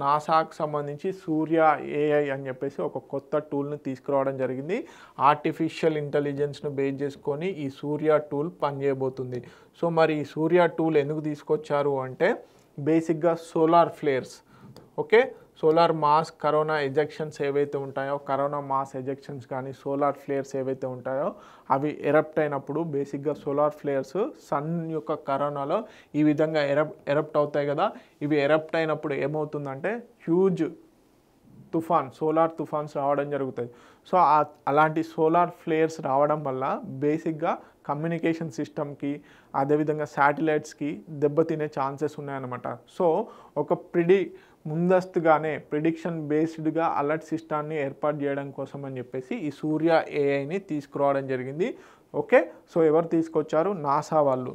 నాసాకు సంబంధించి సూర్య ఏఐ అని చెప్పేసి ఒక కొత్త టూల్ని తీసుకురావడం జరిగింది. ఆర్టిఫిషియల్ ఇంటెలిజెన్స్ను బేస్ చేసుకొని ఈ సూర్య టూల్ పనిచేయబోతుంది. సో మరి ఈ సూర్య టూల్ ఎందుకు తీసుకొచ్చారు అంటే బేసిక్గా solar flares, okay, solar mass corona ejections ఏవైతే ఉంటాయో, కరోనా మాస్ ఎజెక్షన్స్ కానీ సోలార్ ఫ్లేర్స్ ఏవైతే ఉంటాయో అవి ఎరప్ట్ అయినప్పుడు బేసిక్గా సోలార్ ఫ్లేర్స్ సన్ యొక్క కరోనాలో ఈ విధంగా ఎరప్ట్ అవుతాయి కదా. ఇవి ఎరప్ట్ అయినప్పుడు ఏమవుతుందంటే హ్యూజ్ సోలార్ తుఫాన్స్ రావడం జరుగుతుంది. సో అలాంటి సోలార్ ఫ్లేర్స్ రావడం వల్ల బేసిక్గా కమ్యూనికేషన్ సిస్టమ్కి అదేవిధంగా శాటిలైట్స్కి దెబ్బతినే ఛాన్సెస్ ఉన్నాయన్నమాట. సో ఒక ముందస్తుగానే ప్రిడిక్షన్ బేస్డ్గా అలర్ట్ సిస్టాన్ని ఏర్పాటు చేయడం కోసం అని చెప్పేసి ఈ సూర్య ఏఐని తీసుకురావడం జరిగింది. ఓకే, సో ఎవరు తీసుకొచ్చారు? నాసా వాళ్ళు.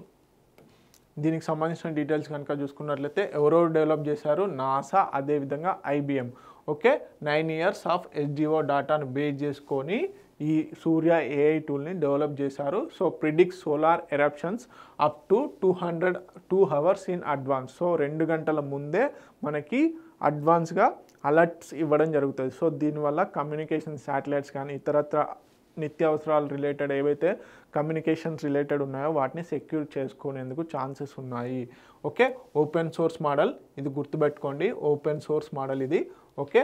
దీనికి సంబంధించిన డీటెయిల్స్ కనుక చూసుకున్నట్లయితే ఎవరెవరు డెవలప్ చేశారు? నాసా, అదేవిధంగా IBM. Okay, 9 years of SDO డాటాను బేస్ చేసుకొని ఈ సూర్య ఏఐ టూల్ని డెవలప్ చేశారు. So predict solar eruptions up to 202 hours in advance. So 2 గంటల ముందే మనకి అడ్వాన్స్గా అలర్ట్స్ ఇవ్వడం జరుగుతుంది. సో దీనివల్ల కమ్యూనికేషన్ శాటిలైట్స్ కానీ ఇతరత్ర నిత్యావసరాలు రిలేటెడ్ ఏవైతే కమ్యూనికేషన్స్ రిలేటెడ్ ఉన్నాయో వాటిని సెక్యూర్ చేసుకునేందుకు ఛాన్సెస్ ఉన్నాయి. ఓకే, ఓపెన్ సోర్స్ మోడల్ ఇది గుర్తుపెట్టుకోండి, ఓపెన్ సోర్స్ మోడల్ ఇది. ఓకే,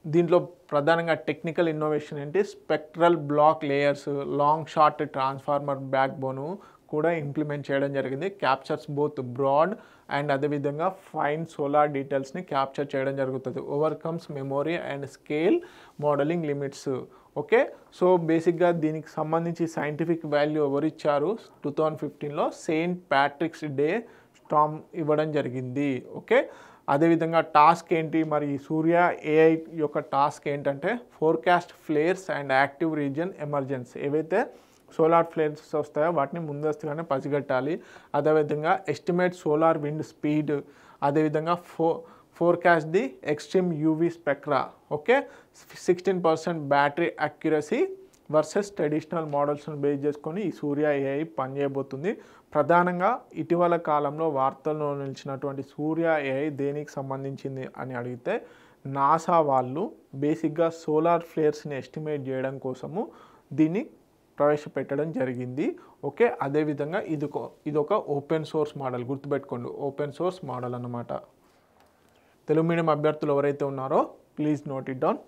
దీంట్లో ప్రధానంగా టెక్నికల్ ఇన్నోవేషన్ ఏంటి? Spectral block layers, long short transformer backbone కూడా ఇంప్లిమెంట్ చేయడం జరిగింది. క్యాప్చర్స్ బోత్ బ్రాడ్ అండ్ అదేవిధంగా ఫైన్ సోలార్ డీటెయిల్స్ని క్యాప్చర్ చేయడం జరుగుతుంది. Overcomes memory and scale modeling limits. Okay, so బేసిక్గా దీనికి సంబంధించి సైంటిఫిక్ వాల్యూ ఎవరు ఇచ్చారు? 2015లో సెయింట్ ప్యాట్రిక్స్ డే స్టామ్ ఇవ్వడం జరిగింది. ఓకే, అదేవిధంగా టాస్క్ ఏంటి? మరి సూర్య ఏఐ యొక్క టాస్క్ ఏంటంటే forecast flares and active region emergence. ఏవైతే సోలార్ ఫ్లేర్స్ వస్తాయో వాటిని ముందస్తుగానే పసిగట్టాలి. అదేవిధంగా ఎస్టిమేట్ సోలార్ విండ్ స్పీడ్, అదేవిధంగా forecast the extreme UV spectra. Okay, 16% better accuracy versus traditional మోడల్స్ను బేస్ చేసుకొని ఈ సూర్య ఏఐ పనిచేయబోతుంది. ప్రధానంగా ఇటీవల కాలంలో వార్తల్లో నిలిచినటువంటి సూర్య ఏఐ దేనికి సంబంధించింది అని అడిగితే నాసా వాళ్ళు బేసిక్గా సోలార్ ఫ్లేర్స్ని ఎస్టిమేట్ చేయడం కోసము దీన్ని ప్రవేశపెట్టడం జరిగింది. ఓకే, అదేవిధంగా ఇదొక ఓపెన్ సోర్స్ మోడల్, గుర్తుపెట్టుకోండి, ఓపెన్ సోర్స్ మోడల్ అన్నమాట. తెలుగు మీడియం అభ్యర్థులు ఎవరైతే ఉన్నారో ప్లీజ్ నోట్ ఇట్ డౌన్.